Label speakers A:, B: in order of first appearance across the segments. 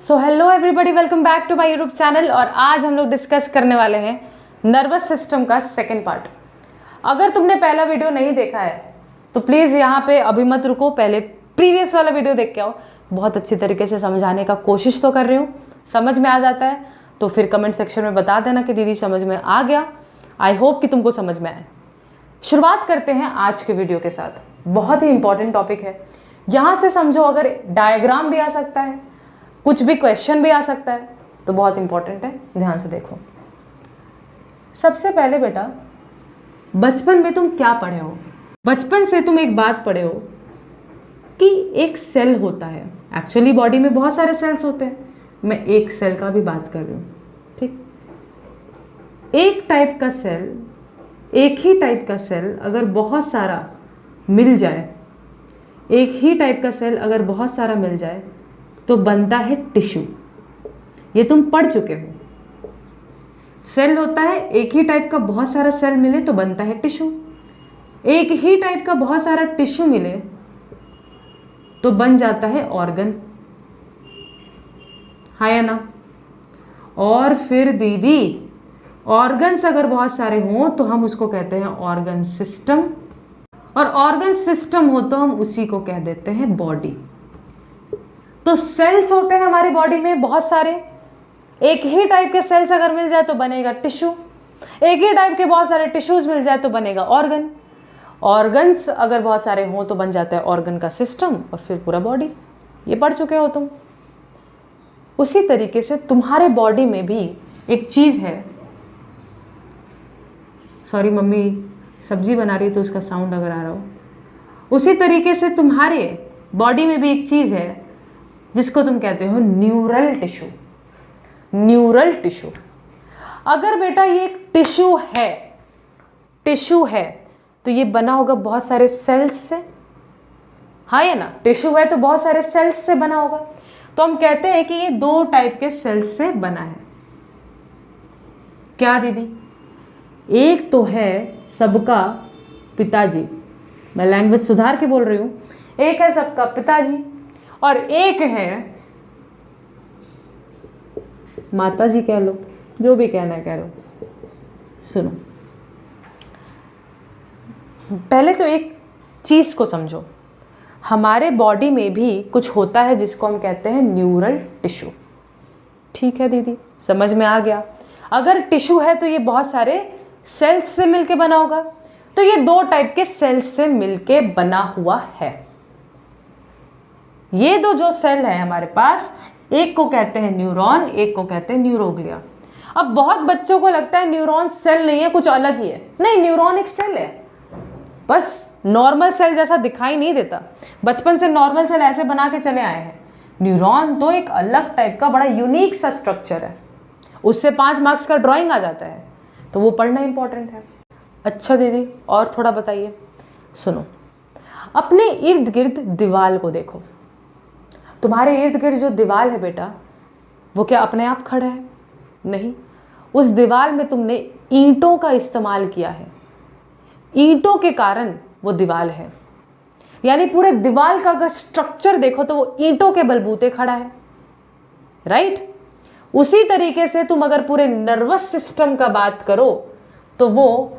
A: So hello everybody, welcome back to my YouTube channel. और आज हम लोग डिस्कस करने वाले हैं नर्वस सिस्टम का सेकंड पार्ट। अगर तुमने पहला वीडियो नहीं देखा है तो प्लीज़ यहाँ पे अभी मत रुको, पहले प्रीवियस वाला वीडियो देख के आओ। बहुत अच्छी तरीके से समझाने का कोशिश तो कर रही हूँ, समझ में आ जाता है तो फिर कमेंट सेक्शन में बता देना कि दीदी समझ में आ गया। आई होप कि तुमको समझ में आए। शुरुआत करते हैं आज के वीडियो के साथ। बहुत ही इंपॉर्टेंट टॉपिक है, यहाँ से समझो। अगर डायग्राम भी आ सकता है, कुछ भी क्वेश्चन भी आ सकता है, तो बहुत इंपॉर्टेंट है, ध्यान से देखो। सबसे पहले बेटा, बचपन में तुम क्या पढ़े हो? बचपन से तुम एक बात पढ़े हो कि एक सेल होता है। एक्चुअली बॉडी में बहुत सारे सेल्स होते हैं, मैं एक सेल का भी बात कर रही हूँ, ठीक। एक टाइप का सेल, एक ही टाइप का सेल अगर बहुत सारा मिल जाए, एक ही टाइप का सेल अगर बहुत सारा मिल जाए तो बनता है टिश्यू। ये तुम पढ़ चुके हो। सेल होता है, एक ही टाइप का बहुत सारा सेल मिले तो बनता है टिश्यू। एक ही टाइप का बहुत सारा टिश्यू मिले तो बन जाता है ऑर्गन, हाँ या ना? और फिर दीदी, ऑर्गन्स अगर बहुत सारे हों तो हम उसको कहते हैं ऑर्गन सिस्टम, और ऑर्गन सिस्टम हो तो हम उसी को कह देते हैं बॉडी। तो सेल्स होते हैं हमारी बॉडी में बहुत सारे। एक ही टाइप के सेल्स अगर मिल जाए तो बनेगा टिश्यू, एक ही टाइप के बहुत सारे टिश्यूज मिल जाए तो बनेगा ऑर्गन। ऑर्गन्स अगर बहुत सारे हों तो बन जाता है ऑर्गन का सिस्टम, और फिर पूरा बॉडी। ये पढ़ चुके हो तुम। उसी तरीके से तुम्हारे बॉडी में भी एक चीज है। सॉरी, मम्मी सब्जी बना रही है तो उसका साउंड अगर आ रहा हो। उसी तरीके से तुम्हारे बॉडी में भी एक चीज है जिसको तुम कहते हो न्यूरल टिश्यू। Neural tissue. अगर बेटा ये एक टिश्यू है तो ये बना होगा बहुत सारे सेल्स से, हाँ या ना? टिश्यू है तो बहुत सारे सेल्स से बना होगा। तो हम कहते हैं कि ये दो टाइप के सेल्स से बना है। क्या दीदी? एक तो है सबका पिताजी, मैं लैंग्वेज सुधार के बोल रही हूं। एक है सबका पिताजी और एक है माता जी, कह लो, जो भी कहना है कह लो। सुनो, पहले तो एक चीज को समझो। हमारे बॉडी में भी कुछ होता है जिसको हम कहते हैं न्यूरल टिश्यू। ठीक है दीदी, समझ में आ गया। अगर टिश्यू है तो ये बहुत सारे सेल्स से मिलके बना होगा, तो ये दो टाइप के सेल्स से मिलके बना हुआ है। ये दो जो सेल है हमारे पास, एक को कहते हैं न्यूरॉन, एक को कहते हैं न्यूरोग्लिया। अब बहुत बच्चों को लगता है न्यूरॉन सेल नहीं है, कुछ अलग ही है। नहीं, न्यूरॉन एक सेल है, बस नॉर्मल सेल जैसा दिखाई नहीं देता। बचपन से नॉर्मल सेल ऐसे बना के चले आए हैं। न्यूरॉन तो एक अलग टाइप का बड़ा यूनिक सा स्ट्रक्चर है, उससे 5 मार्क्स का ड्राइंग आ जाता है, तो वो पढ़ना इंपॉर्टेंट है। अच्छा दीदी, और थोड़ा बताइए। सुनो, अपने इर्द गिर्द दीवार को देखो। तुम्हारे इर्द गिर्द जो दीवार है बेटा, वो क्या अपने आप खड़ा है? नहीं, उस दीवार में तुमने ईंटों का इस्तेमाल किया है। ईंटों के कारण वो दीवार है। यानी पूरे दीवार का अगर स्ट्रक्चर देखो तो वो ईंटों के बलबूते खड़ा है, राइट? उसी तरीके से तुम अगर पूरे नर्वस सिस्टम का बात करो तो वो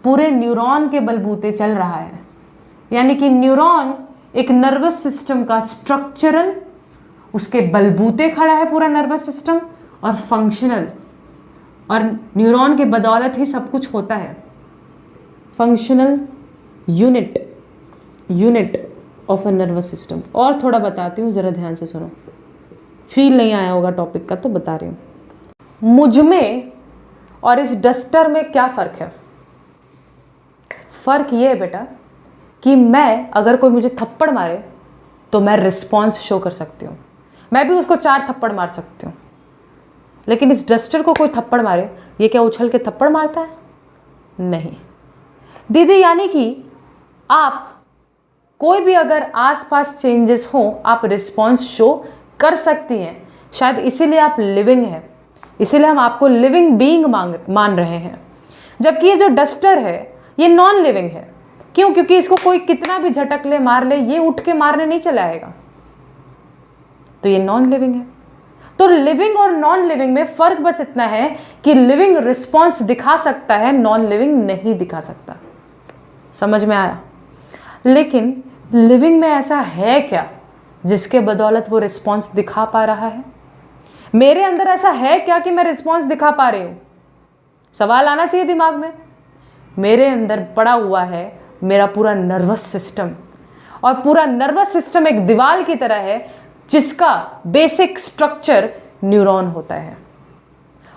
A: पूरे न्यूरॉन के बलबूते चल रहा है। यानी कि न्यूरॉन एक नर्वस सिस्टम का स्ट्रक्चरल, उसके बलबूते खड़ा है पूरा नर्वस सिस्टम, और फंक्शनल। और न्यूरॉन के बदौलत ही सब कुछ होता है। Functional unit of a nervous system. और थोड़ा बताती हूँ, जरा ध्यान से सुनो। फील नहीं आया होगा टॉपिक का तो बता रही हूँ। मुझ में और इस डस्टर में क्या फ़र्क है? फ़र्क ये है बेटा कि मैं, अगर कोई मुझे थप्पड़ मारे तो मैं रिस्पॉन्स शो कर सकती हूँ, मैं भी उसको 4 थप्पड़ मार सकती हूँ। लेकिन इस डस्टर को कोई थप्पड़ मारे, ये क्या उछल के थप्पड़ मारता है? नहीं दीदी। यानी कि आप कोई भी अगर आसपास चेंजेस हो, आप रिस्पॉन्स शो कर सकती हैं। शायद इसीलिए आप लिविंग हैं, इसीलिए हम आपको लिविंग बीइंग मान रहे हैं। जबकि ये जो डस्टर है ये नॉन लिविंग है। क्यों? क्योंकि इसको कोई कितना भी झटक ले, मार ले, ये उठ के मारने नहीं चला आएगा, तो ये नॉन लिविंग है। तो लिविंग और नॉन लिविंग में फर्क बस इतना है कि लिविंग रिस्पॉन्स दिखा सकता है, नॉन लिविंग नहीं दिखा सकता। समझ में आया? लेकिन लिविंग में ऐसा है क्या जिसके बदौलत वो रिस्पॉन्स दिखा पा रहा है? मेरे अंदर ऐसा है क्या कि मैं रिस्पॉन्स दिखा पा रही हूं? सवाल आना चाहिए दिमाग में। मेरे अंदर पड़ा हुआ है मेरा पूरा नर्वस सिस्टम, और पूरा नर्वस सिस्टम एक दीवार की तरह है जिसका बेसिक स्ट्रक्चर न्यूरॉन होता है।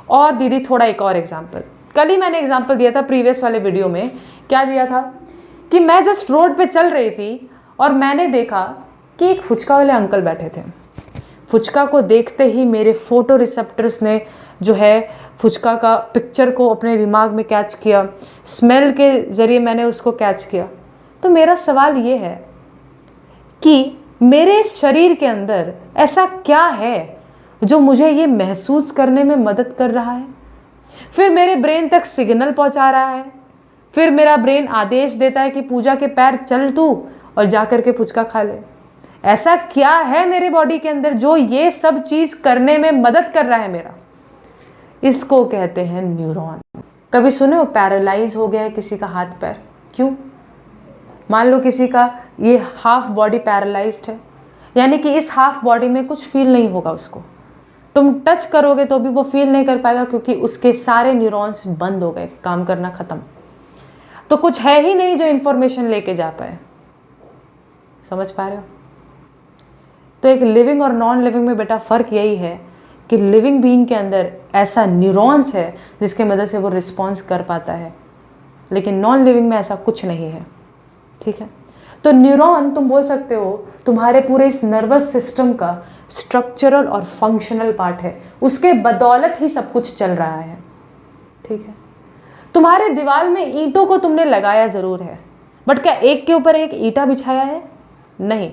A: और दीदी थोड़ा एक और एग्जांपल, कल ही मैंने एग्जांपल दिया था प्रीवियस वाले वीडियो में। क्या दिया था कि मैं जस्ट रोड पे चल रही थी और मैंने देखा कि एक फुचका वाले अंकल बैठे थे। फुचका को देखते ही मेरे फोटो रिसेप्टर्स ने जो है फुचका का पिक्चर को अपने दिमाग में कैच किया, स्मेल के ज़रिए मैंने उसको कैच किया। तो मेरा सवाल ये है कि मेरे शरीर के अंदर ऐसा क्या है जो मुझे ये महसूस करने में मदद कर रहा है, फिर मेरे ब्रेन तक सिग्नल पहुंचा रहा है, फिर मेरा ब्रेन आदेश देता है कि पूजा के पैर चल तू और जाकर के फुचका खा ले। ऐसा क्या है मेरे बॉडी के अंदर जो ये सब चीज़ करने में मदद कर रहा है मेरा? इसको कहते हैं न्यूरॉन। कभी सुने हो पैरालाइज हो गया है किसी का हाथ पैर? क्यों? मान लो किसी का ये हाफ बॉडी पैरालाइज्ड है, यानी कि इस हाफ बॉडी में कुछ फील नहीं होगा उसको। तुम टच करोगे तो भी वो फील नहीं कर पाएगा क्योंकि उसके सारे न्यूरॉन्स बंद हो गए, काम करना खत्म। तो कुछ है ही नहीं जो इंफॉर्मेशन लेके जा पाए। समझ पा रहे हो? तो एक लिविंग और नॉन लिविंग में बेटा फर्क यही है कि लिविंग बीइंग के अंदर ऐसा न्यूरॉन्स है जिसके मदद से वो रिस्पॉन्स कर पाता है, लेकिन नॉन लिविंग में ऐसा कुछ नहीं है। ठीक है? तो न्यूरॉन तुम बोल सकते हो तुम्हारे पूरे इस नर्वस सिस्टम का स्ट्रक्चरल और फंक्शनल पार्ट है, उसके बदौलत ही सब कुछ चल रहा है। ठीक है? तुम्हारे दीवार में ईंटों को तुमने लगाया जरूर है, बट क्या एक के ऊपर एक ईंटा बिछाया है? नहीं।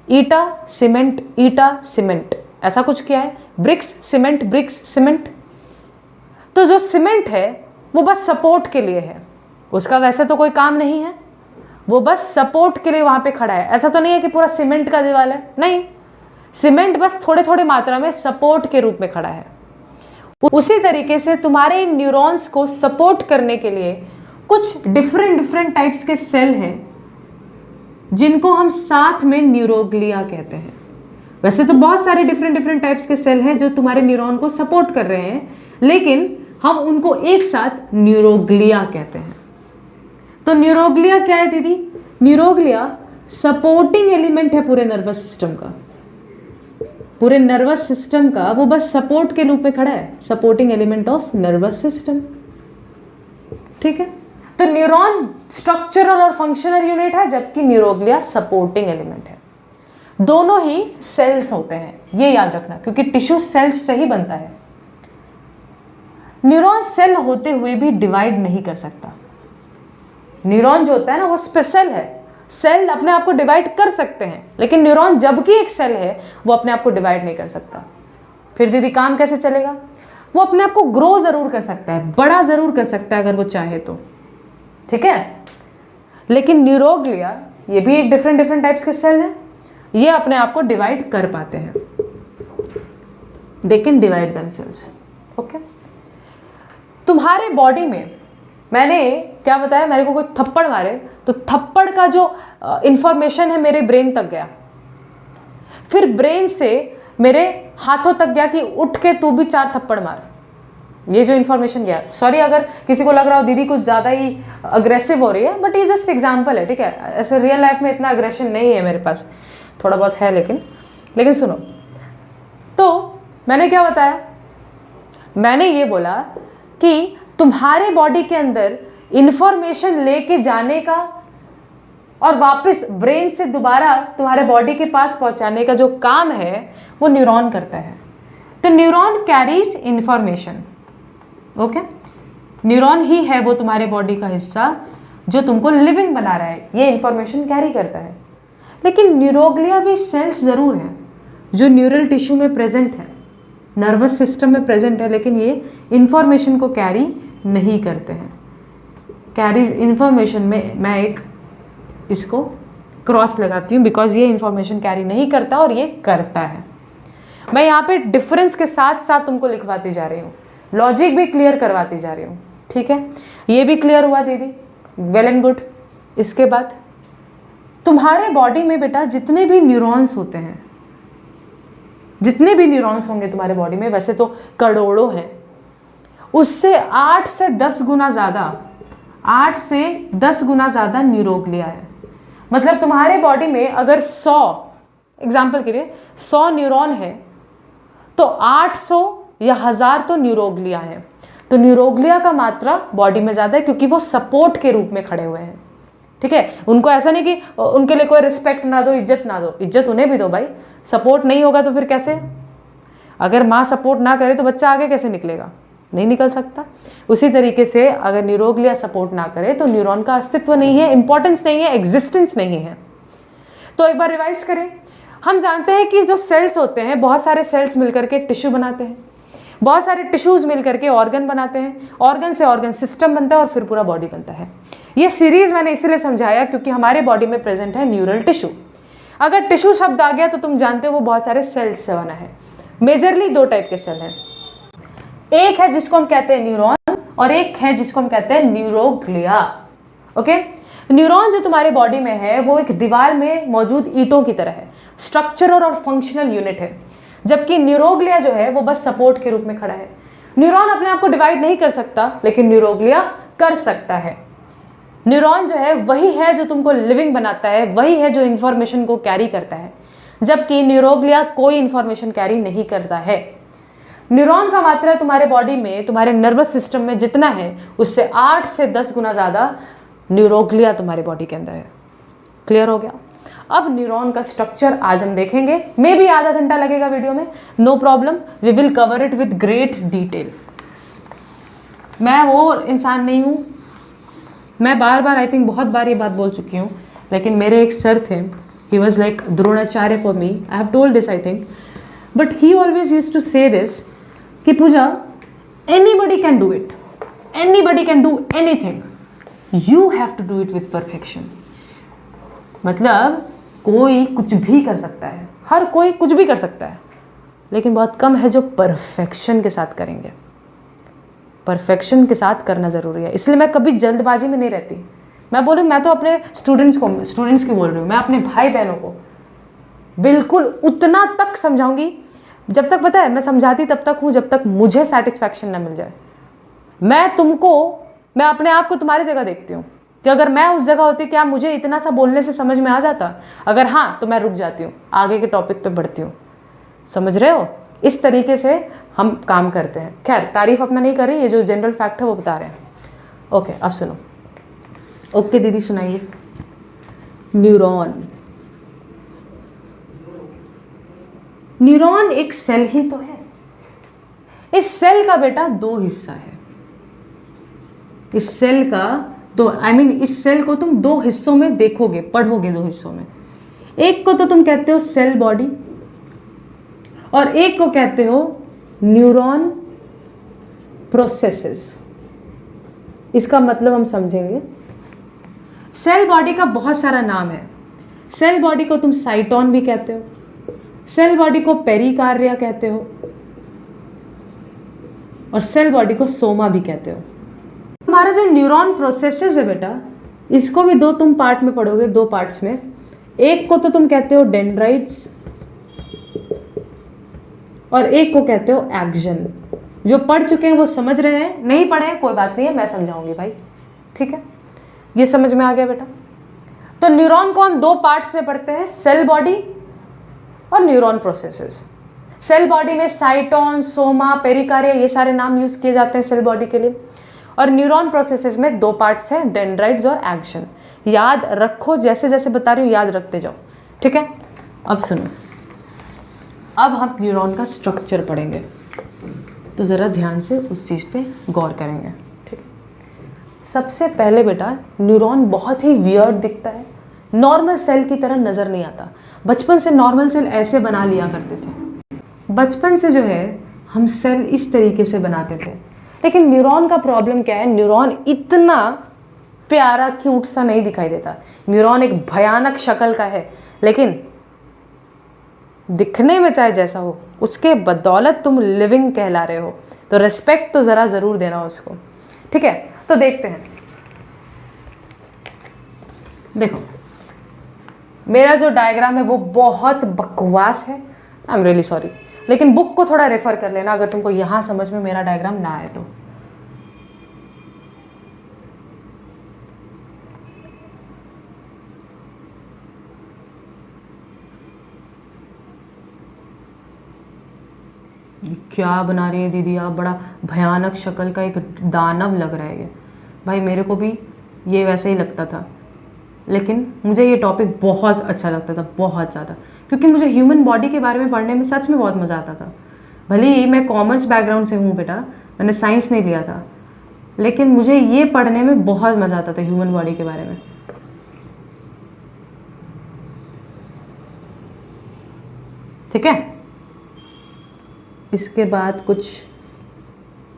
A: ईंटा सीमेंट, ईंटा सीमेंट, ऐसा कुछ किया है? Bricks cement, bricks cement. तो जो सीमेंट है वो बस सपोर्ट के लिए है, उसका वैसे तो कोई काम नहीं है, वो बस सपोर्ट के लिए वहां पे खड़ा है। ऐसा तो नहीं है कि पूरा सीमेंट का दीवार है, नहीं। सीमेंट बस थोड़े थोड़े मात्रा में सपोर्ट के रूप में खड़ा है। उसी तरीके से तुम्हारे इन न्यूरॉन्स को सपोर्ट करने के लिए कुछ डिफरेंट टाइप्स के सेल हैं जिनको हम साथ में न्यूरोग्लिया कहते हैं। वैसे तो बहुत सारे डिफरेंट टाइप्स के सेल हैं जो तुम्हारे न्यूरॉन को सपोर्ट कर रहे हैं, लेकिन हम उनको एक साथ न्यूरोग्लिया कहते हैं। तो न्यूरोग्लिया क्या है दीदी? न्यूरोग्लिया सपोर्टिंग एलिमेंट है पूरे नर्वस सिस्टम का। पूरे नर्वस सिस्टम का वो बस सपोर्ट के रूप में खड़ा है, supporting element of nervous system. ठीक है? तो न्यूरॉन स्ट्रक्चरल और फंक्शनल यूनिट है, जबकि न्यूरोग्लिया सपोर्टिंग एलिमेंट है। दोनों ही सेल्स होते हैं, ये याद रखना, क्योंकि टिश्यू सेल्स से ही बनता है। न्यूरॉन सेल होते हुए भी डिवाइड नहीं कर सकता। न्यूरॉन जो होता है ना वो सेल है, सेल अपने आप को डिवाइड कर सकते हैं, लेकिन न्यूरॉन जबकि एक सेल है वो अपने आप को डिवाइड नहीं कर सकता। फिर दीदी काम कैसे चलेगा? वो अपने आप को ग्रो जरूर कर सकता है, बड़ा जरूर कर सकता है अगर वो चाहे तो। ठीक है? लेकिन न्यूरोग्लिया ये भी एक डिफरेंट टाइप्स के सेल हैं, ये अपने आप को डिवाइड कर पाते हैं, they can divide themselves. Okay? तुम्हारे बॉडी में मैंने क्या बताया, मेरे को कोई थप्पड़ मारे तो थप्पड़ का जो इंफॉर्मेशन है मेरे ब्रेन तक गया, फिर ब्रेन से मेरे हाथों तक गया कि उठ के तू भी 4 थप्पड़ मार। ये जो इन्फॉर्मेशन गया, सॉरी अगर किसी को लग रहा हो दीदी कुछ ज़्यादा ही अग्रेसिव हो रही है, बट ये जस्ट एग्जाम्पल है। ठीक है? ऐसे रियल लाइफ में इतना अग्रेशन नहीं है मेरे पास, थोड़ा बहुत है, लेकिन सुनो। तो मैंने क्या बताया? मैंने ये बोला कि तुम्हारे बॉडी के अंदर इंफॉर्मेशन लेके जाने का और वापस ब्रेन से दोबारा तुम्हारे बॉडी के पास पहुंचाने का जो काम है वो न्यूरॉन करता है। तो neuron carries information. Okay? Neuron ही है वो तुम्हारे बॉडी का हिस्सा जो तुमको लिविंग बना रहा है, ये इंफॉर्मेशन कैरी करता है। लेकिन न्यूरोग्लिया भी सेल्स जरूर हैं जो न्यूरल टिश्यू में प्रेजेंट है, नर्वस सिस्टम में प्रेजेंट है, लेकिन ये इंफॉर्मेशन को कैरी नहीं करते हैं। कैरीज इंफॉर्मेशन में मैं एक इसको क्रॉस लगाती हूँ बिकॉज ये इंफॉर्मेशन कैरी नहीं करता और ये करता है। मैं यहाँ पे डिफरेंस के साथ साथ तुमको लिखवाती जा रही हूँ, लॉजिक भी क्लियर करवाती जा रही हूँ, ठीक है। ये भी क्लियर हुआ दीदी, वेल एंड गुड। इसके बाद तुम्हारे बॉडी में बेटा जितने भी न्यूरॉन्स होते हैं, जितने भी न्यूरॉन्स होंगे तुम्हारे बॉडी में, वैसे तो करोड़ों हैं, उससे 8 से 10 गुना ज़्यादा, 8 से 10 गुना ज़्यादा न्यूरोग्लिया है। मतलब तुम्हारे बॉडी में अगर 100, एग्जाम्पल के लिए 100 न्यूरॉन है तो 800 या 1000 तो न्यूरोग्लिया है। तो न्यूरोग्लिया का मात्रा बॉडी में ज़्यादा है क्योंकि वो सपोर्ट के रूप में खड़े हुए हैं, ठीक है। उनको ऐसा नहीं कि उनके लिए कोई रिस्पेक्ट ना दो, इज्जत ना दो, इज्जत उन्हें भी दो भाई। सपोर्ट नहीं होगा तो फिर कैसे? अगर माँ सपोर्ट ना करे तो बच्चा आगे कैसे निकलेगा? नहीं निकल सकता। उसी तरीके से अगर न्यूरोग्लिया सपोर्ट ना करे तो न्यूरॉन का अस्तित्व नहीं है, इंपॉर्टेंस नहीं है, एग्जिस्टेंस नहीं है। तो एक बार रिवाइज करें। हम जानते हैं कि जो सेल्स होते हैं, बहुत सारे सेल्स मिलकर के टिश्यू बनाते हैं, बहुत सारे टिश्यूज मिलकर के ऑर्गन बनाते हैं, ऑर्गन से ऑर्गन सिस्टम बनता है और फिर पूरा बॉडी बनता है। ये सीरीज मैंने इसलिए समझाया क्योंकि हमारे बॉडी में प्रेजेंट है न्यूरल टिश्यू। अगर टिश्यू शब्द आ गया तो तुम जानते हो वो बहुत सारे सेल्स से बना है। मेजरली 2 टाइप के सेल हैं, एक है जिसको हम कहते हैं न्यूरॉन और एक है जिसको हम कहते हैं न्यूरोग्लिया। ओके, न्यूरॉन जो तुम्हारे बॉडी में है वो एक दीवार में मौजूद ईंटों की तरह है, स्ट्रक्चरल और फंक्शनल यूनिट है, जबकि न्यूरोग्लिया जो है वो बस सपोर्ट के रूप में खड़ा है। न्यूरॉन अपने आप को डिवाइड नहीं कर सकता लेकिन न्यूरोग्लिया कर सकता है। न्यूरॉन जो है वही है जो तुमको लिविंग बनाता है, वही है जो इंफॉर्मेशन को कैरी करता है, जबकि न्यूरोग्लिया कोई इंफॉर्मेशन कैरी नहीं करता है। न्यूरॉन का मात्रा तुम्हारे बॉडी में, तुम्हारे नर्वस सिस्टम में जितना है उससे 8 से 10 गुना ज़्यादा न्यूरोग्लिया तुम्हारे बॉडी के अंदर है। क्लियर हो गया? अब न्यूरॉन का स्ट्रक्चर आज हम देखेंगे, मे बी आधा घंटा लगेगा वीडियो में, no problem, we will cover it with great detail. मैं वो इंसान नहीं हूँ, मैं बार बार आई थिंक बहुत बार ये बात बोल चुकी हूँ, लेकिन मेरे एक सर थे, he was like Dronacharya for me, I have told this I think, but he always use to say this कि Puja, anybody can do it, anybody can do anything, you have to do it with perfection. मतलब कोई कुछ भी कर सकता है, हर कोई कुछ भी कर सकता है, लेकिन बहुत कम है जो परफेक्शन के साथ करेंगे। परफेक्शन के साथ करना ज़रूरी है, इसलिए मैं कभी जल्दबाजी में नहीं रहती। मैं बोलूँ, मैं तो अपने स्टूडेंट्स की बोल रही हूँ, मैं अपने भाई बहनों को बिल्कुल उतना तक समझाऊंगी जब तक, पता है, मैं समझाती तब तक हूँ जब तक मुझे सेटिस्फैक्शन ना मिल जाए। मैं अपने आप को तुम्हारी जगह देखती हूँ कि अगर मैं उस जगह होती, क्या मुझे इतना सा बोलने से समझ में आ जाता? अगर हाँ तो मैं रुक जाती हूँ, आगे के टॉपिक पे बढ़ती हूँ। समझ रहे हो? इस तरीके से हम काम करते हैं। खैर, तारीफ अपना नहीं कर रही, ये जो जनरल फैक्ट है वो बता रहे हैं। ओके, अब सुनो। ओके दीदी, सुनाइए। न्यूरॉन, न्यूरॉन एक सेल ही तो है। इस सेल का बेटा 2 हिस्सा है। इस सेल का इस सेल को तुम 2 हिस्सों में देखोगे, पढ़ोगे 2 हिस्सों में। एक को तो तुम कहते हो सेल बॉडी और एक को कहते हो न्यूरॉन प्रोसेसेस। इसका मतलब हम समझेंगे। सेल बॉडी का बहुत सारा नाम है। सेल बॉडी को तुम साइटोन भी कहते हो, सेल बॉडी को पेरिकार्डिया कहते हो और सेल बॉडी को सोमा भी कहते हो। हमारा जो न्यूरॉन प्रोसेसेस है बेटा, इसको भी 2 तुम पार्ट में पढ़ोगे, 2 पार्ट्स में। एक को तो तुम कहते हो डेंड्राइट्स और एक को कहते हो एक्शन। जो पढ़ चुके हैं वो समझ रहे हैं, नहीं पढ़े हैं कोई बात नहीं है, मैं समझाऊंगी भाई, ठीक है? ये समझ में आ गया बेटा? तो न्यूरॉन को हम 2 पार्ट्स में पढ़ते हैं, सेल बॉडी और न्यूरॉन प्रोसेसेस। सेल बॉडी में साइटोन, सोमा, पेरिकार्डिया, ये सारे नाम यूज किए जाते हैं सेल बॉडी के लिए। और न्यूरॉन प्रोसेसेस में 2 पार्ट्स हैं, डेंड्राइट्स और एक्शन। याद रखो, जैसे जैसे बता रही हूँ याद रखते जाओ, ठीक है? अब सुनो, अब हम न्यूरॉन का स्ट्रक्चर पढ़ेंगे, तो ज़रा ध्यान से उस चीज़ पे गौर करेंगे, ठीक है? सबसे पहले बेटा, न्यूरॉन बहुत ही वियर्ड दिखता है, नॉर्मल सेल की तरह नज़र नहीं आता। बचपन से नॉर्मल सेल ऐसे बना लिया करते थे, बचपन से जो है हम सेल इस तरीके से बनाते थे। लेकिन न्यूरॉन का प्रॉब्लम क्या है? न्यूरॉन इतना प्यारा क्यूट सा नहीं दिखाई देता। न्यूरॉन एक भयानक शक्ल का है, लेकिन दिखने में चाहे जैसा हो, उसके बदौलत तुम लिविंग कहला रहे हो, तो रिस्पेक्ट तो ज़रा ज़रूर देना उसको, ठीक है। तो देखते हैं, देखो मेरा जो डायग्राम है वो बहुत बकवास है, आई एम रियली सॉरी, लेकिन बुक को थोड़ा रेफर कर लेना अगर तुमको यहाँ समझ में मेरा डायग्राम ना आए तो। ये क्या बना रही है दीदी आप, बड़ा भयानक शक्ल का एक दानव लग रहा है ये। भाई मेरे को भी ये वैसे ही लगता था, लेकिन मुझे ये टॉपिक बहुत अच्छा लगता था, बहुत ज़्यादा, क्योंकि मुझे ह्यूमन बॉडी के बारे में पढ़ने में सच में बहुत मज़ा आता था। भले ही मैं कॉमर्स बैकग्राउंड से हूँ बेटा, मैंने साइंस नहीं लिया था, लेकिन मुझे ये पढ़ने में बहुत मज़ा आता था ह्यूमन बॉडी के बारे में। ठीक है, इसके बाद कुछ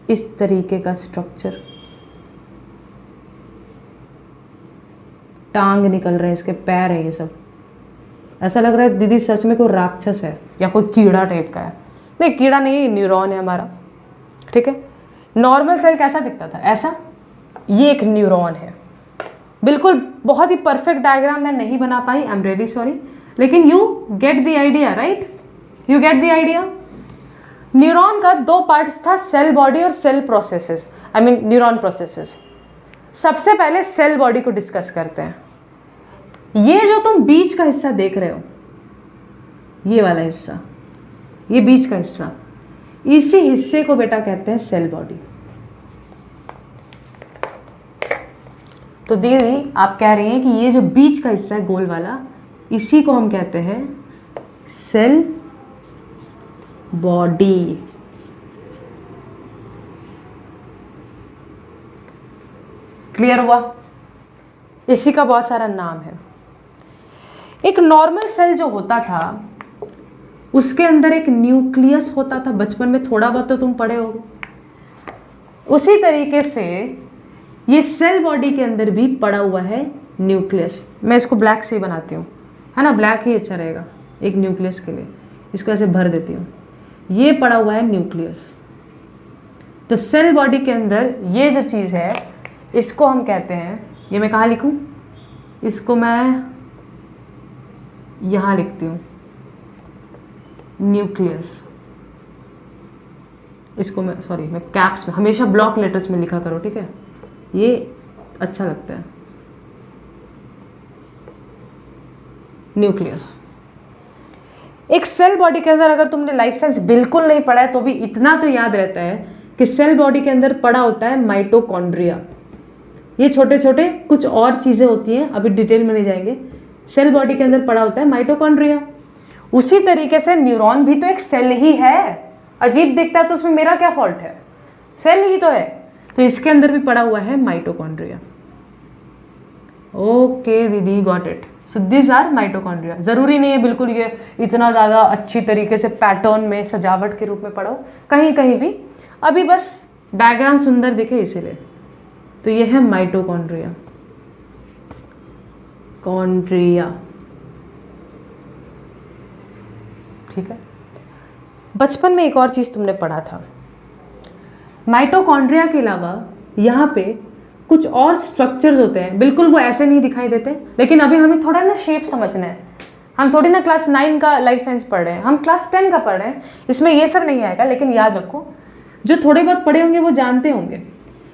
A: इस तरीके का स्ट्रक्चर, टांग निकल रहे हैं, इसके पैर है, ये सब ऐसा लग रहा है दीदी सच में कोई राक्षस है या कोई कीड़ा टाइप का है। नहीं कीड़ा नहीं, न्यूरॉन है हमारा, ठीक है। नॉर्मल सेल कैसा दिखता था, ऐसा, ये एक न्यूरॉन है। बिल्कुल बहुत ही परफेक्ट डायग्राम मैं नहीं बना पाई, आई एम रियली सॉरी, लेकिन you get the idea, right, you get the idea. Neuron का दो पार्ट्स था, सेल बॉडी और cell processes, I mean neuron processes. सबसे पहले सेल बॉडी को डिस्कस करते हैं। ये जो तुम बीच का हिस्सा देख रहे हो, ये वाला हिस्सा, ये बीच का हिस्सा, इसी हिस्से को बेटा कहते हैं सेल बॉडी। तो दीदी आप कह रही हैं कि ये जो बीच का हिस्सा है गोल वाला, इसी को हम कहते हैं सेल बॉडी। क्लियर हुआ? इसी का बहुत सारा नाम है। एक नॉर्मल सेल जो होता था उसके अंदर एक न्यूक्लियस होता था, बचपन में थोड़ा बहुत तो तुम पढ़े होगे। उसी तरीके से ये सेल बॉडी के अंदर भी पड़ा हुआ है न्यूक्लियस। मैं इसको ब्लैक से ही बनाती हूँ, है ना, ब्लैक ही अच्छा रहेगा एक न्यूक्लियस के लिए। इसको ऐसे भर देती हूँ, ये पड़ा हुआ है न्यूक्लियस। तो सेल बॉडी के अंदर ये जो चीज़ है इसको हम कहते हैं, ये मैं कहाँ लिखूँ, इसको मैं यहाँ लिखती हूँ, न्यूक्लियस। इसको मैं सॉरी मैं कैप्स में, हमेशा ब्लॉक लेटर्स में लिखा करो, ठीक है, ये अच्छा लगता है, न्यूक्लियस। एक सेल बॉडी के अंदर अगर तुमने लाइफ साइंस बिल्कुल नहीं पढ़ा है तो भी इतना तो याद रहता है कि सेल बॉडी के अंदर पड़ा होता है माइटोकॉन्ड्रिया। ये छोटे छोटे कुछ और चीज़ें होती हैं, अभी डिटेल में नहीं जाएंगे। सेल बॉडी के अंदर पड़ा होता है माइटोकॉन्ड्रिया। उसी तरीके से न्यूरॉन भी तो एक सेल ही है। अजीब दिखता है तो उसमें मेरा क्या फॉल्ट है, सेल ही तो है। तो इसके अंदर भी पड़ा हुआ है माइटोकॉन्ड्रिया। ओके दीदी, got it. So this are mitochondria. ज़रूरी नहीं है बिल्कुल ये इतना ज़्यादा अच्छी तरीके से पैटर्न में सजावट के रूप में पढ़ो, कहीं कहीं भी, अभी बस डायग्राम सुंदर दिखे इसीलिए। तो ये है माइटोकॉन्ड्रिया, कॉन्ड्रिया, ठीक है। बचपन में एक और चीज़ तुमने पढ़ा था, माइटोकॉन्ड्रिया के अलावा यहाँ पे कुछ और स्ट्रक्चर्स होते हैं, बिल्कुल वो ऐसे नहीं दिखाई देते, लेकिन अभी हमें थोड़ा ना शेप समझना है। हम थोड़ी ना क्लास 9 का लाइफ साइंस पढ़ रहे हैं, हम क्लास 10 का पढ़ रहे हैं, इसमें ये सब नहीं आएगा। लेकिन याद रखो, जो थोड़े बहुत पढ़े होंगे वो जानते होंगे,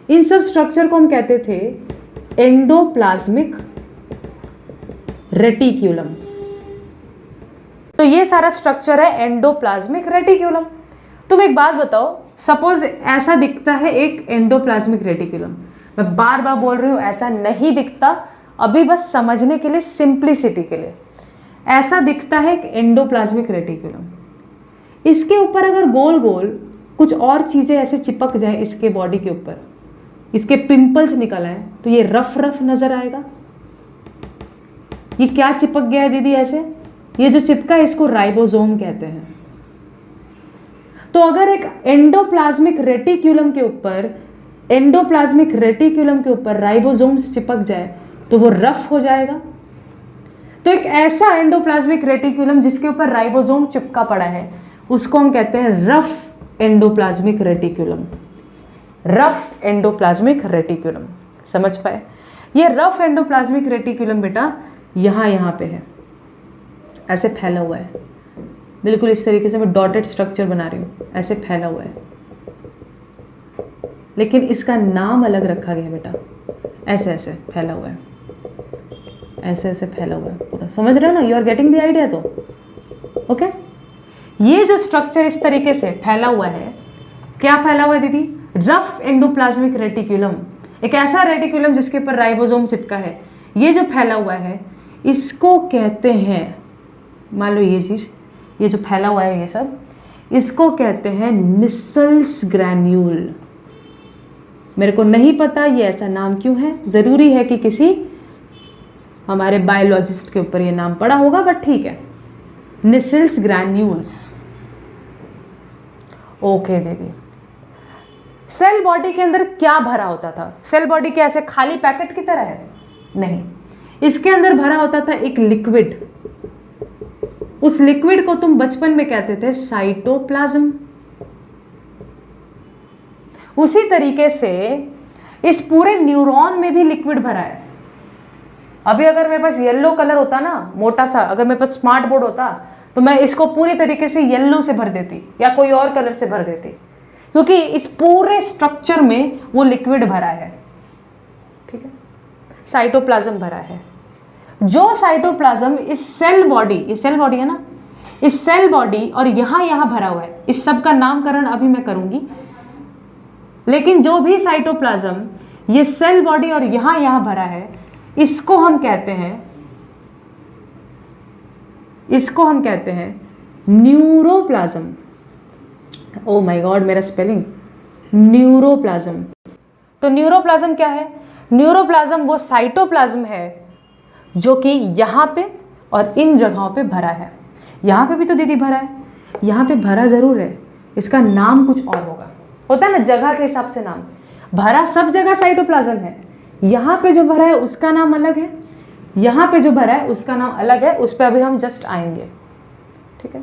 A: इन सब स्ट्रक्चर को हम कहते थे एंडोप्लाज्मिक रेटिक्यूलम। तो ये सारा स्ट्रक्चर है एंडोप्लाज्मिक रेटिक्यूलम। तुम एक बात बताओ, सपोज ऐसा दिखता है एक एंडोप्लाज्मिक रेटिक्यूलम, मैं बार बार बोल रही हूँ ऐसा नहीं दिखता, अभी बस समझने के लिए, सिंप्लिसिटी के लिए, ऐसा दिखता है एक एंडोप्लाज्मिक रेटिक्यूलम। इसके ऊपर अगर गोल गोल कुछ और चीज़ें ऐसे चिपक जाए इसके बॉडी के ऊपर, इसके पिंपल्स निकल आए, तो ये रफ रफ नजर आएगा। ये क्या चिपक गया है दीदी ऐसे, ये जो चिपका है इसको राइबोसोम कहते हैं। तो अगर एक एंडोप्लाज्मिक रेटिक्यूलम के ऊपर राइबोसोम्स चिपक जाए तो वो रफ हो जाएगा। तो एक ऐसा एंडोप्लाज्मिक रेटिकुलम जिसके ऊपर राइबोसोम चिपका पड़ा है उसको हम कहते हैं rough endoplasmic reticulum. Rough endoplasmic reticulum, समझ पाए? ये रफ एंडोप्लाज्मिक रेटिकुलम बेटा यहाँ पे है, ऐसे फैला हुआ है, बिल्कुल इस तरीके से मैं डॉटेड स्ट्रक्चर बना रही हूँ, ऐसे फैला हुआ है, लेकिन इसका नाम अलग रखा गया बेटा। ऐसे ऐसे फैला हुआ है, ऐसे ऐसे फैला हुआ है पूरा, समझ रहे हो ना? You are getting the idea? तो ओके, ये जो स्ट्रक्चर इस तरीके से फैला हुआ है, क्या फैला हुआ है दीदी? रफ एंडोप्लाज्मिक रेटिकुलम, एक ऐसा रेटिकुलम जिसके ऊपर राइबोसोम चिपका है। ये जो फैला हुआ है इसको कहते हैं, मान लो ये चीज़, ये जो फैला हुआ है ये सब, इसको कहते हैं निसल्स ग्रैन्यूल। मेरे को नहीं पता ये ऐसा नाम क्यों है, ज़रूरी है कि किसी हमारे बायोलॉजिस्ट के ऊपर ये नाम पड़ा होगा, बट ठीक है, निसल्स ग्रैन्यूल्स। ओके दीदी, सेल बॉडी के अंदर क्या भरा होता था? सेल बॉडी के ऐसे खाली पैकेट की तरह है? नहीं, इसके अंदर भरा होता था एक लिक्विड। उस लिक्विड को तुम बचपन में कहते थे साइटोप्लाज्म। उसी तरीके से इस पूरे न्यूरॉन में भी लिक्विड भरा है। अभी अगर मेरे पास येलो कलर होता ना, मोटा सा, अगर मेरे पास स्मार्ट बोर्ड होता तो मैं इसको पूरी तरीके से येलो से भर देती या कोई और कलर से भर देती, क्योंकि इस पूरे स्ट्रक्चर में वो लिक्विड भरा है। ठीक है, साइटोप्लाज्म भरा है। जो साइटोप्लाज्म इस सेल बॉडी, ये सेल बॉडी है ना, इस सेल बॉडी और यहाँ भरा हुआ है, इस सब का नामकरण अभी मैं करूंगी, लेकिन जो भी साइटोप्लाज्म ये सेल बॉडी और यहाँ भरा है, इसको हम कहते हैं न्यूरोप्लाज्म। ओ माय गॉड, मेरा स्पेलिंग, न्यूरोप्लाज्म। तो न्यूरोप्लाज्म क्या है? न्यूरोप्लाज्म वो साइटोप्लाज्म है जो कि यहाँ पे और इन जगहों पे भरा है। यहाँ पे भी तो दीदी भरा है, यहाँ पे भरा जरूर है, इसका नाम कुछ और होता है ना, जगह के हिसाब से नाम। भरा सब जगह साइटोप्लाज्म है, यहाँ पे जो भरा है उसका नाम अलग है, यहाँ पे जो भरा है उसका नाम अलग है, उस पर अभी हम जस्ट आएंगे। ठीक है,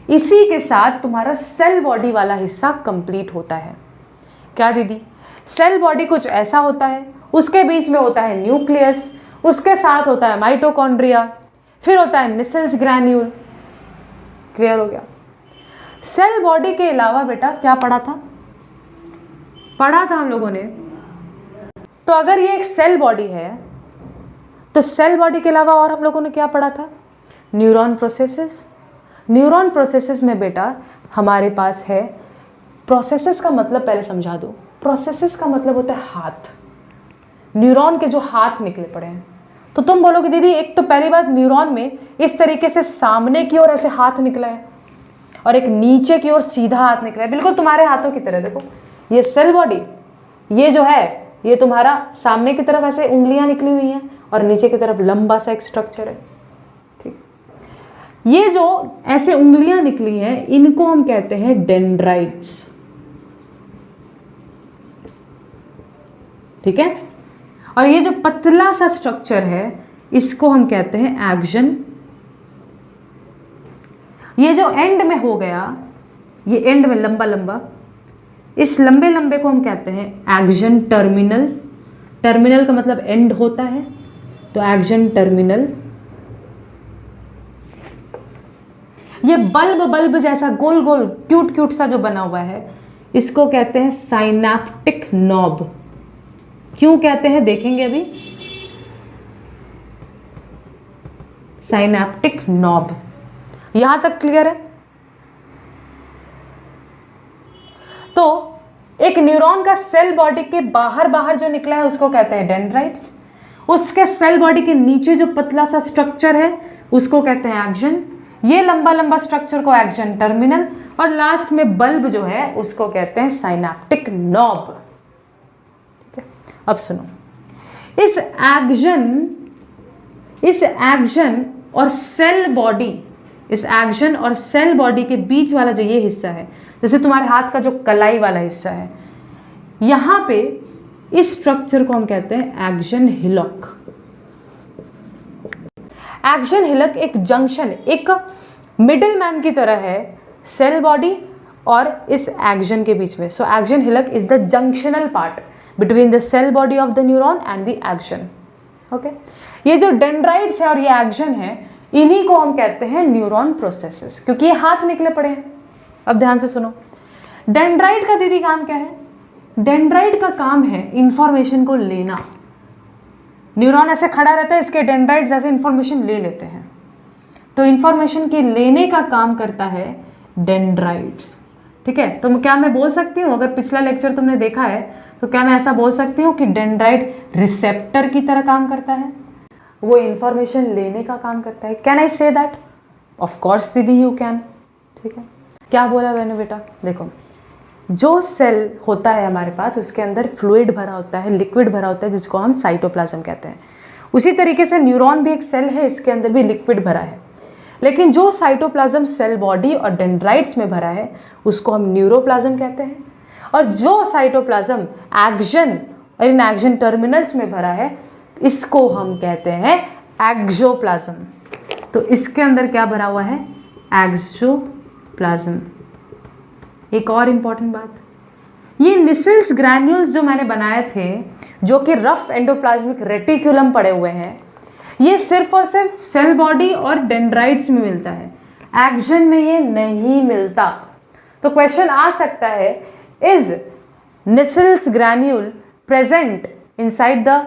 A: इसी के साथ तुम्हारा सेल बॉडी वाला हिस्सा कंप्लीट होता है। क्या दीदी? सेल बॉडी कुछ ऐसा होता है, उसके बीच में होता है न्यूक्लियस, उसके साथ होता है माइटोकॉन्ड्रिया, फिर होता है निसल्स ग्रैन्यूल। क्लियर हो गया? सेल बॉडी के अलावा बेटा क्या पढ़ा था हम लोगों ने? तो अगर ये एक सेल बॉडी है तो सेल बॉडी के अलावा और हम लोगों ने क्या पढ़ा था? Neuron processes. न्यूरॉन प्रोसेसेस में बेटा हमारे पास है, प्रोसेसेस का मतलब पहले समझा दो। प्रोसेसेस का मतलब होता है हाथ, न्यूरॉन के जो हाथ निकले पड़े हैं। तो तुम बोलोगे दीदी, एक तो पहली बात, न्यूरॉन में इस तरीके से सामने की ओर ऐसे हाथ निकला है और एक नीचे की ओर सीधा हाथ निकला है, बिल्कुल तुम्हारे हाथों की तरह। देखो ये सेल बॉडी, ये जो है ये तुम्हारा सामने की तरफ ऐसे उंगलियां निकली हुई हैं और नीचे की तरफ लंबा सा एक स्ट्रक्चर है। ठीक, ये जो ऐसे उंगलियां निकली हैं इनको हम कहते हैं डेंड्राइट्स। ठीक है, और ये जो पतला सा स्ट्रक्चर है इसको हम कहते हैं एक्शन। ये जो एंड में हो गया, ये एंड में लंबा लंबा, इस लंबे लंबे को हम कहते हैं एक्शन टर्मिनल। टर्मिनल का मतलब एंड होता है, तो एक्शन टर्मिनल। ये बल्ब जैसा गोल गोल क्यूट क्यूट सा जो बना हुआ है इसको कहते हैं साइनैप्टिक नॉब। क्यों कहते हैं देखेंगे अभी। साइनैप्टिक नॉब, यहां तक क्लियर है? तो एक न्यूरॉन का सेल बॉडी के बाहर जो निकला है उसको कहते हैं डेंड्राइट्स। उसके सेल बॉडी के नीचे जो पतला सा स्ट्रक्चर है उसको कहते हैं एक्शन। ये लंबा लंबा स्ट्रक्चर को एक्शन टर्मिनल, और लास्ट में बल्ब जो है उसको कहते हैं साइनैप्टिक नॉब। ठीक है, अब सुनो, इस एक्शन और सेल बॉडी, इस एक्शन और सेल बॉडी के बीच वाला जो ये हिस्सा है, जैसे तुम्हारे हाथ का जो कलाई वाला हिस्सा है, यहां पे इस स्ट्रक्चर को हम कहते हैं एक्शन हिलॉक। एक्शन हिलक एक जंक्शन, एक मिडिल मैन की तरह है सेल बॉडी और इस एक्शन के बीच में. So axon hillock is the junctional part between the cell body of the neuron and the axon. Okay, ये जो डेंड्राइट्स है और ये एक्शन है, इन्हीं को हम कहते हैं न्यूरॉन प्रोसेसेस, क्योंकि ये हाथ निकले पड़े हैं. अब ध्यान से सुनो, डेंड्राइट का दीदी काम क्या है? डेंड्राइट का काम है इंफॉर्मेशन को लेना. न्यूरॉन ऐसे खड़ा रहता है, इसके डेंड्राइट जैसे इंफॉर्मेशन ले लेते हैं. तो इंफॉर्मेशन के लेने का काम करता है डेंड्राइट्स. ठीक है, तो क्या मैं बोल सकती हूँ, अगर पिछला लेक्चर तुमने देखा है तो क्या मैं ऐसा बोल सकती हूँ कि डेंड्राइट रिसेप्टर की तरह काम करता है, वो इंफॉर्मेशन लेने का काम करता है? Can I say that? Of course दीदी यू कैन. ठीक है, क्या बोला मैंने बेटा? देखो, जो सेल होता है हमारे पास, उसके अंदर फ्लूइड भरा होता है, लिक्विड भरा होता है, जिसको हम साइटोप्लाज्म कहते हैं. उसी तरीके से न्यूरॉन भी एक सेल है, इसके अंदर भी लिक्विड भरा है. लेकिन जो साइटोप्लाज्म सेल बॉडी और डेंड्राइट्स में भरा है, उसको हम न्यूरोप्लाज्म कहते हैं. और जो साइटोप्लाज्म एक्शन और इन एक्शन टर्मिनल्स में भरा है, इसको हम कहते हैं एक्सोप्लाज्म. तो इसके अंदर क्या भरा हुआ है? एक्सोप्लाज्म. एक और इंपॉर्टेंट बात, ये निसेल्स ग्रैन्यूल्स जो मैंने बनाए थे, जो कि रफ एंडोप्लाज्मिक रेटिकुलम पड़े हुए हैं, ये सिर्फ और सिर्फ सेल बॉडी और डेंड्राइट्स में मिलता है, एक्शन में ये नहीं मिलता. तो क्वेश्चन आ सकता है, is Nissl's granule present inside the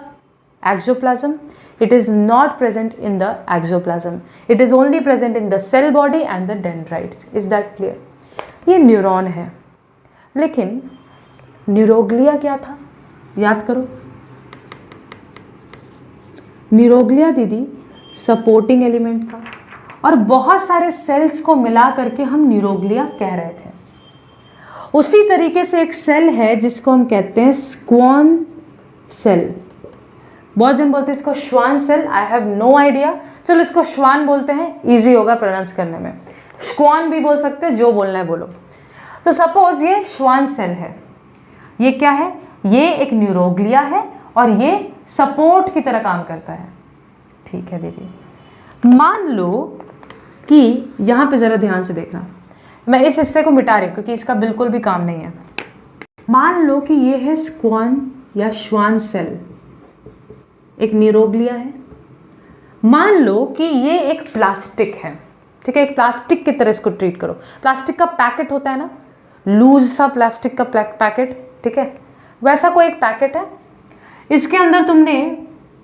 A: exoplasm? It is not present in the exoplasm. It is only present in the cell body and the dendrites. Is that clear? ये न्यूरॉन है, लेकिन न्यूरोग्लिया क्या था? याद करो, न्यूरोग्लिया दीदी supporting element था, और बहुत सारे सेल्स को मिला करके हम न्यूरोग्लिया कह रहे थे. उसी तरीके से एक सेल है जिसको हम कहते हैं स्क्वान सेल. बहुत जन बोलते हैं इसको Schwann cell. I have no idea, चलो इसको श्वान बोलते हैं, इजी होगा प्रोनाउंस करने में. श्वान भी बोल सकते हो, जो बोलना है बोलो. तो सपोज ये श्वान सेल है, ये क्या है? ये एक न्यूरोग्लिया है और ये सपोर्ट की तरह काम करता है. ठीक है दीदी, मान लो कि यहाँ पे ज़रा ध्यान से देखना, मैं इस हिस्से को मिटा रही हूँ क्योंकि इसका बिल्कुल भी काम नहीं है. मान लो कि ये है स्क्वान या श्वान सेल, एक न्यूरोग्लिया है. मान लो कि ये एक प्लास्टिक है. ठीक है, एक प्लास्टिक की तरह इसको ट्रीट करो. प्लास्टिक का पैकेट होता है ना, लूज सा प्लास्टिक का पैकेट. ठीक है, वैसा कोई एक पैकेट है. इसके अंदर तुमने,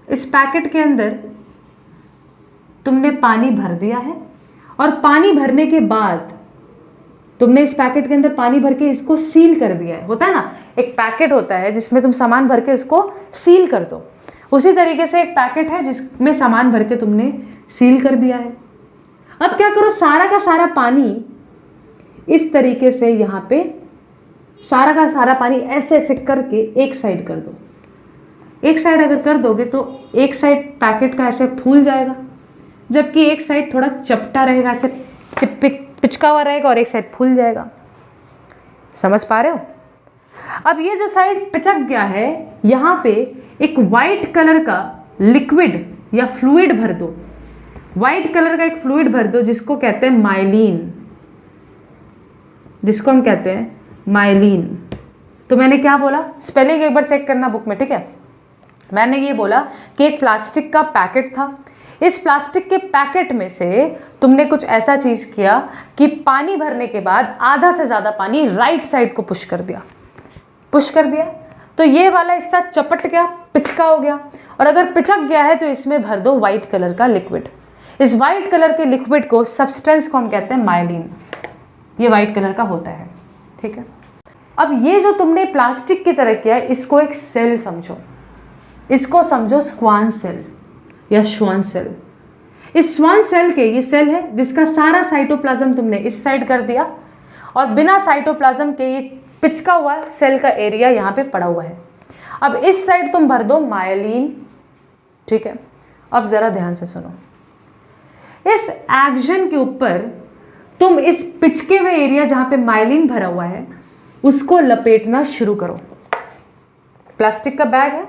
A: इस पैकेट के अंदर तुमने पानी भर दिया है, और पानी भरने के बाद तुमने इस पैकेट के अंदर पानी भर के इसको सील कर दिया है. होता है ना, एक पैकेट होता है जिसमें तुम सामान भर के इसको सील कर दो. उसी तरीके से एक पैकेट है जिसमें सामान भर के तुमने सील कर दिया है. अब क्या करो, सारा का सारा पानी इस तरीके से यहाँ पे सारा का सारा पानी ऐसे ऐसे करके एक साइड कर दो. एक साइड अगर कर दोगे तो एक साइड पैकेट का ऐसे फूल जाएगा, जबकि एक साइड थोड़ा चपटा रहेगा, ऐसे पिचका हुआ रहेगा, और एक साइड फूल जाएगा. समझ पा रहे हो? अब ये जो साइड पिचक गया है, यहाँ पे एक वाइट कलर का लिक्विड या फ्लूइड भर दो. वाइट कलर का एक फ्लूइड भर दो जिसको कहते हैं माइलिन, जिसको हम कहते हैं माइलिन. तो मैंने क्या बोला, स्पेलिंग एक बार चेक करना बुक में. ठीक है, मैंने ये बोला कि एक प्लास्टिक का पैकेट था. इस प्लास्टिक के पैकेट में से तुमने कुछ ऐसा चीज़ किया कि पानी भरने के बाद आधा से ज़्यादा पानी राइट साइड को पुश कर दिया. तो ये वाला हिस्सा चपट गया, पिचका हो गया. और अगर पिचक गया है तो इसमें भर दो वाइट कलर का लिक्विड. इस वाइट कलर के लिक्विड को, सब्सटेंस को हम कहते हैं माइलिन. ये वाइट कलर का होता है. ठीक है, अब ये जो तुमने प्लास्टिक की तरह किया है, इसको एक सेल समझो. इसको समझो स्क्वान सेल या श्वान सेल. इस श्वान सेल के, ये सेल है जिसका सारा साइटोप्लाज्म तुमने इस साइड कर दिया, और बिना साइटोप्लाज्म के ये पिचका हुआ सेल का एरिया यहाँ पे पड़ा हुआ है. अब इस साइड तुम भर दो माइलिन. ठीक है, अब जरा ध्यान से सुनो. इस एक्शन के ऊपर तुम इस पिचके हुए एरिया जहाँ पे माइलिन भरा हुआ है, उसको लपेटना शुरू करो. प्लास्टिक का बैग है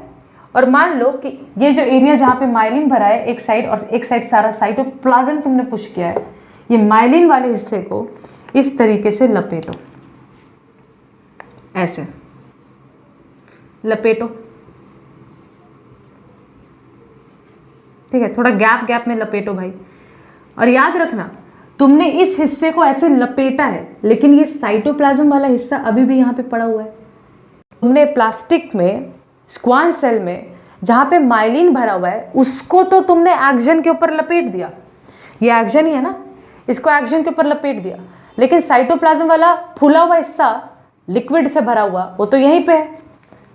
A: और मान लो कि ये जो एरिया जहाँ पे माइलिन भरा है एक साइड और एक साइड सारा साइटोप्लाज्म तुमने पुश किया है, ये माइलिन वाले हिस्से को इस तरीके से लपेटो, ऐसे लपेटो, ठीक है, थोड़ा गैप गैप में लपेटो भाई। और याद रखना तुमने इस हिस्से को ऐसे लपेटा है, लेकिन ये साइटोप्लाज्म वाला हिस्सा अभी भी यहाँ पे पड़ा हुआ है। तुमने प्लास्टिक में स्क्वान सेल में जहाँ पे माइलिन भरा हुआ है उसको तो तुमने एक्जन के ऊपर लपेट दिया, ये एक्जन ही है ना, इसको एक्जन के ऊपर लपेट दिया, लेकिन साइटोप्लाज्म वाला फूला हुआ हिस्सा लिक्विड से भरा हुआ वो तो यहीं पे है,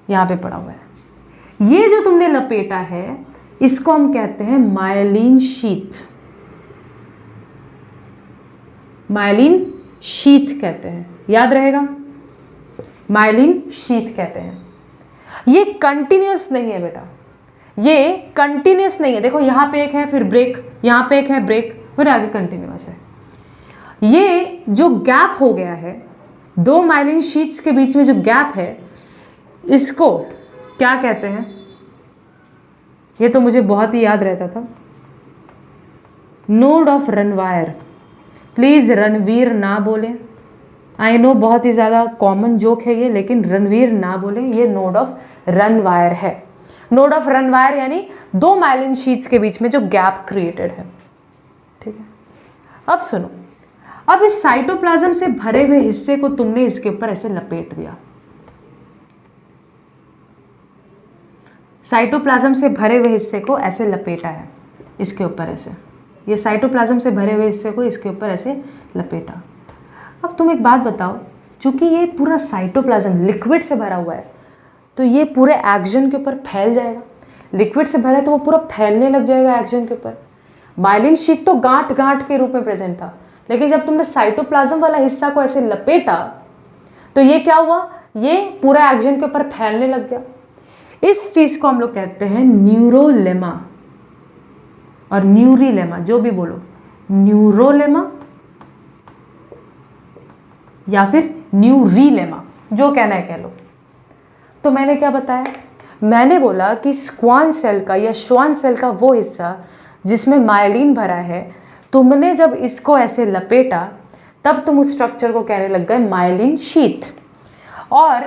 A: यहाँ पे पड़ा हुआ है। ये जो तुमने लपेटा है इसको हम कहते हैं माइलिन शीथ, माइलिन शीथ कहते हैं, याद रहेगा, माइलिन शीथ कहते हैं। ये कंटिन्यूस नहीं है बेटा, ये कंटिन्यूस नहीं है। देखो यहाँ पे एक है फिर ब्रेक, यहाँ पे एक है ब्रेक, फिर आगे कंटिन्यूस है। ये जो गैप हो गया है दो माइलिन शीट्स के बीच में, जो गैप है इसको क्या कहते हैं, ये तो मुझे बहुत ही याद रहता था, नोड ऑफ रनवायर। प्लीज रणवीर ना बोलें, आई नो बहुत ही ज़्यादा कॉमन जोक है ये, लेकिन रणवीर ना बोलें, ये नोड ऑफ रनवायर है। नोड ऑफ रनवायर यानी दो माइलिन शीट्स के बीच में जो गैप क्रिएटेड है, ठीक है। अब सुनो, अब इस साइटोप्लाज्म से भरे हुए हिस्से को तुमने इसके ऊपर ऐसे लपेट दिया, साइटोप्लाज्म से भरे हुए हिस्से को ऐसे लपेटा है इसके ऊपर ऐसे, ये साइटोप्लाज्म से भरे हुए हिस्से को इसके ऊपर ऐसे लपेटा। अब तुम एक बात बताओ, चूंकि ये पूरा साइटोप्लाज्म लिक्विड से भरा हुआ है तो ये पूरे एक्जन के ऊपर फैल जाएगा, लिक्विड से भरा है तो वो पूरा फैलने लग जाएगा एक्जन के ऊपर। माइलिन शीट तो गांठ गांठ के रूप में प्रेजेंट था, लेकिन जब तुमने साइटोप्लाज्म वाला हिस्सा को ऐसे लपेटा तो ये क्या हुआ, ये पूरा एक्जन के ऊपर फैलने लग गया। इस चीज को हम लोग कहते हैं न्यूरोलेमा और न्यूरीलेमा, जो भी बोलो, न्यूरोलेमा या फिर न्यूरीलेमा, जो कहना है कह लो। तो मैंने क्या बताया, मैंने बोला कि स्क्वान सेल का या श्वान सेल का वो हिस्सा जिसमें माइलिन भरा है, तुमने जब इसको ऐसे लपेटा तब तुम उस स्ट्रक्चर को कहने लग गए माइलिन शीथ। और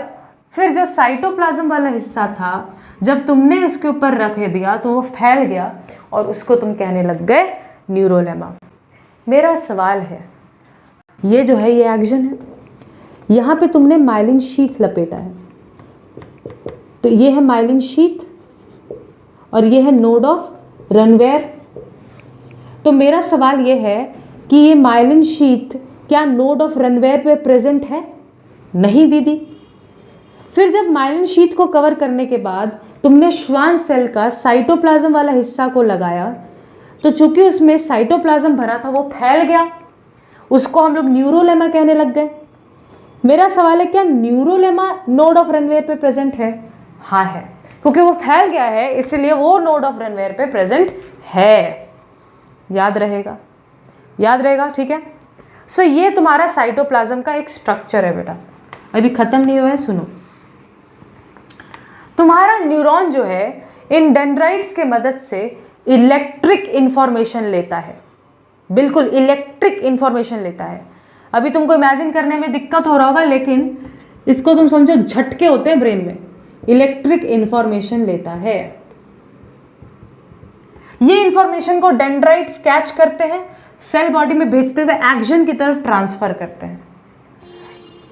A: फिर जो साइटोप्लाज्म वाला हिस्सा था जब तुमने उसके ऊपर रख दिया तो वो फैल गया और उसको तुम कहने लग गए न्यूरोलेमा। मेरा सवाल है, ये जो है ये एक्जन है, यहाँ पे तुमने माइलिन शीथ लपेटा है, तो ये है माइलिन शीथ और ये है नोड ऑफ रनवेयर। तो मेरा सवाल ये है कि ये माइलिन शीथ क्या नोड ऑफ रनवेयर पे प्रेजेंट है? नहीं दीदी। फिर जब माइलिन शीथ को कवर करने के बाद तुमने श्वान सेल का साइटोप्लाज्म वाला हिस्सा को लगाया तो चूंकि उसमें साइटोप्लाज्म भरा था वो फैल गया, उसको हम लोग न्यूरोलेमा कहने लग गए। मेरा सवाल है, क्या न्यूरोलेमा नोड ऑफ रनवेयर पे प्रेजेंट है? हाँ है, क्योंकि वो फैल गया है इसलिए वो नोड ऑफ रनवेयर पे प्रेजेंट है। याद रहेगा, याद रहेगा, ठीक है। सो ये तुम्हारा साइटोप्लाज्म का एक स्ट्रक्चर है बेटा, अभी खत्म नहीं हुआ है, सुनो। तुम्हारा न्यूरॉन जो है इन डेंड्राइट्स के मदद से इलेक्ट्रिक इंफॉर्मेशन लेता है, बिल्कुल इलेक्ट्रिक इंफॉर्मेशन लेता है। अभी तुमको इमेजिन करने में दिक्कत हो रहा होगा, लेकिन इसको तुम समझो झटके होते हैं ब्रेन में, इलेक्ट्रिक इंफॉर्मेशन लेता है। ये इंफॉर्मेशन को डेंड्राइट्स कैच करते हैं, सेल बॉडी में भेजते हुए एक्शन की तरफ ट्रांसफर करते हैं।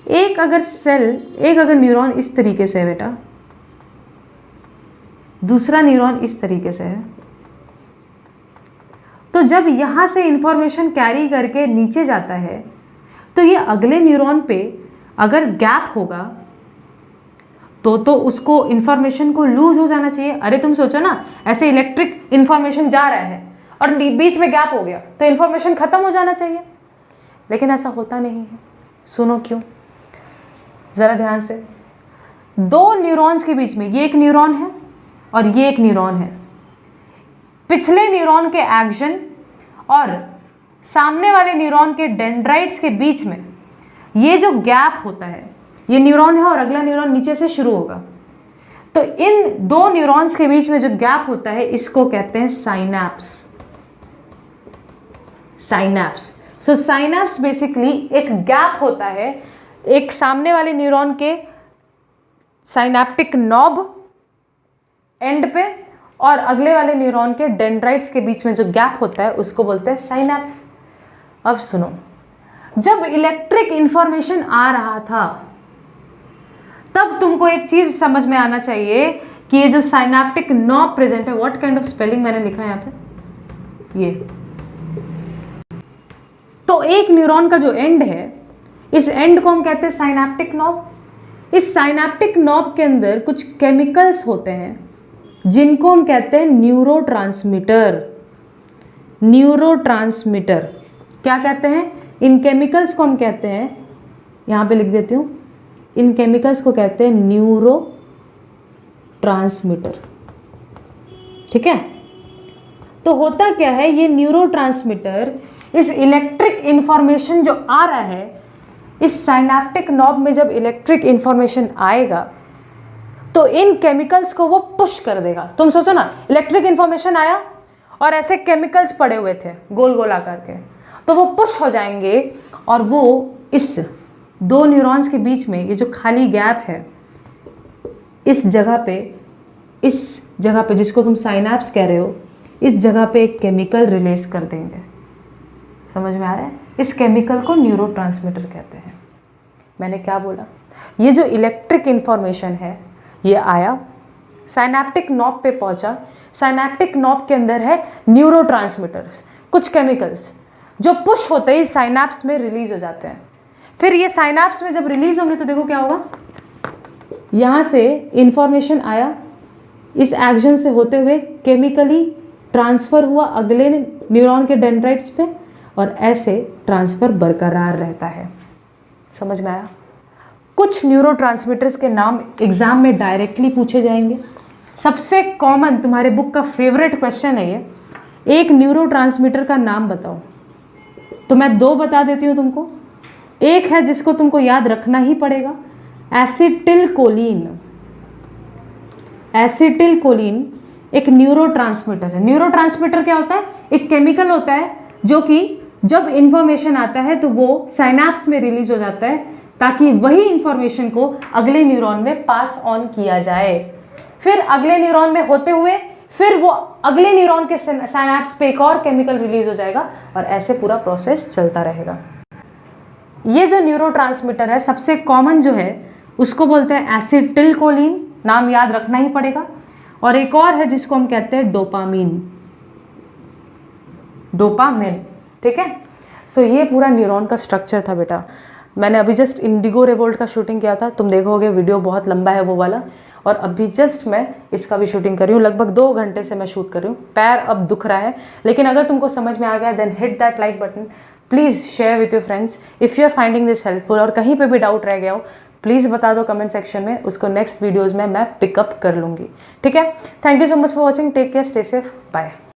A: एक अगर न्यूरॉन इस तरीके से है बेटा, दूसरा न्यूरॉन इस तरीके से है, तो जब यहां से इंफॉर्मेशन कैरी करके नीचे जाता है तो ये अगले न्यूरॉन पे अगर गैप होगा तो उसको इंफॉर्मेशन को लूज हो जाना चाहिए। अरे तुम सोचो ना, ऐसे इलेक्ट्रिक इंफॉर्मेशन जा रहा है और बीच में गैप हो गया तो इंफॉर्मेशन खत्म हो जाना चाहिए, लेकिन ऐसा होता नहीं है। सुनो क्यों, जरा ध्यान से। दो न्यूरॉन्स के बीच में, ये एक न्यूरॉन है और ये एक न्यूरॉन है, पिछले न्यूरॉन के एक्शन और सामने वाले न्यूरॉन के डेंड्राइट्स के बीच में ये जो गैप होता है, ये न्यूरॉन है और अगला न्यूरॉन नीचे से शुरू होगा, तो इन दो न्यूरॉन्स के बीच में जो गैप होता है इसको कहते हैं साइनैप्स। साइनैप्स। सो साइनैप्स बेसिकली एक गैप होता है एक सामने वाले न्यूरॉन के साइनैप्टिक नॉब एंड पे और अगले वाले न्यूरॉन के डेंड्राइट्स के बीच में जो गैप होता है उसको बोलते हैं साइनैप्स। अब सुनो, जब इलेक्ट्रिक इंफॉर्मेशन आ रहा था तब तुमको एक चीज समझ में आना चाहिए कि ये जो साइनैप्टिक नॉब प्रेजेंट है, व्हाट काइंड ऑफ स्पेलिंग मैंने लिखा है यहाँ पे, ये तो एक न्यूरॉन का जो एंड है, इस एंड को हम कहते हैं साइनैप्टिक नॉब। इस साइनैप्टिक नॉब के अंदर कुछ केमिकल्स होते हैं जिनको हम कहते हैं न्यूरोट्रांसमीटर। न्यूरोट्रांसमीटर क्या कहते हैं? इन केमिकल्स को हम कहते हैं, यहाँ पे लिख देती हूँ, इन केमिकल्स को कहते हैं न्यूरोट्रांसमीटर। ठीक है, तो होता क्या है, ये न्यूरोट्रांसमीटर इस इलेक्ट्रिक इंफॉर्मेशन जो आ रहा है, इस साइनैप्टिक नॉब में जब इलेक्ट्रिक इंफॉर्मेशन आएगा तो इन केमिकल्स को वो पुश कर देगा। तुम सोचो ना, इलेक्ट्रिक इंफॉर्मेशन आया और ऐसे केमिकल्स पड़े हुए थे गोल गोल आकार के, तो वो पुश हो जाएंगे और वो इस दो न्यूरॉन्स के बीच में ये जो खाली गैप है, इस जगह पे जिसको तुम साइनैप्स कह रहे हो, इस जगह पे एक केमिकल रिलीज कर देंगे। समझ में आ रहा है? इस केमिकल को न्यूरोट्रांसमीटर कहते हैं। मैंने क्या बोला? ये जो इलेक्ट्रिक इंफॉर्मेशन है ये आया, साइनैप्टिक नॉब पे पहुंचा, साइनैप्टिक नॉब के अंदर है न्यूरोट्रांसमीटर्स, कुछ केमिकल्स जो पुश होते ही साइनैप्स में रिलीज हो जाते हैं। फिर ये साइनैप्स में जब रिलीज होंगे तो देखो क्या होगा, यहाँ से इंफॉर्मेशन आया, इस एक्शन से होते हुए केमिकली ट्रांसफर हुआ अगले न्यूरॉन के डेंड्राइट्स पे और ऐसे ट्रांसफर बरकरार रहता है। समझ में आया? कुछ न्यूरोट्रांसमीटर्स के नाम एग्जाम में डायरेक्टली पूछे जाएंगे। सबसे कॉमन तुम्हारे बुक का फेवरेट क्वेश्चन है ये, एक न्यूरोट्रांसमीटर का नाम बताओ। तो मैं दो बता देती हूँ तुमको। एक है जिसको तुमको याद रखना ही पड़ेगा, एसिटिलकोलिन। एसिटिलकोलिन एक न्यूरोट्रांसमीटर है। न्यूरोट्रांसमीटर क्या होता है? एक केमिकल होता है जो कि जब इंफॉर्मेशन आता है तो वो साइनैप्स में रिलीज हो जाता है ताकि वही इंफॉर्मेशन को अगले न्यूरॉन में पास ऑन किया जाए। फिर अगले न्यूरॉन में होते हुए फिर वो अगले न्यूरॉन के साइनैप्स पे एक और केमिकल रिलीज हो जाएगा और ऐसे पूरा प्रोसेस चलता रहेगा। ये जो न्यूरोट्रांसमीटर है सबसे कॉमन जो है उसको बोलते हैं एसिटिलकोलिन, नाम याद रखना ही पड़ेगा। और एक और है जिसको हम कहते हैं डोपामीन। डोपामिन, ठीक है। सो ये पूरा न्यूरॉन का स्ट्रक्चर था बेटा। मैंने अभी जस्ट इंडिगो रिवोल्ट का शूटिंग किया था, तुम देखोगे वीडियो बहुत लंबा है वो वाला, और अभी जस्ट मैं इसका भी शूटिंग कर रही हूँ। लगभग 2 घंटे से मैं शूट कर रही हूँ। पैर अब दुख रहा है, लेकिन अगर तुमको समझ में आ गया then hit that like button, please share with your friends if you are finding this helpful. और कहीं पे भी डाउट रह गया हो प्लीज़ बता दो कमेंट सेक्शन में, उसको नेक्स्ट वीडियोज़ में मैं पिकअप कर लूँगी। ठीक है, thank you so much for watching, take care, stay safe, bye.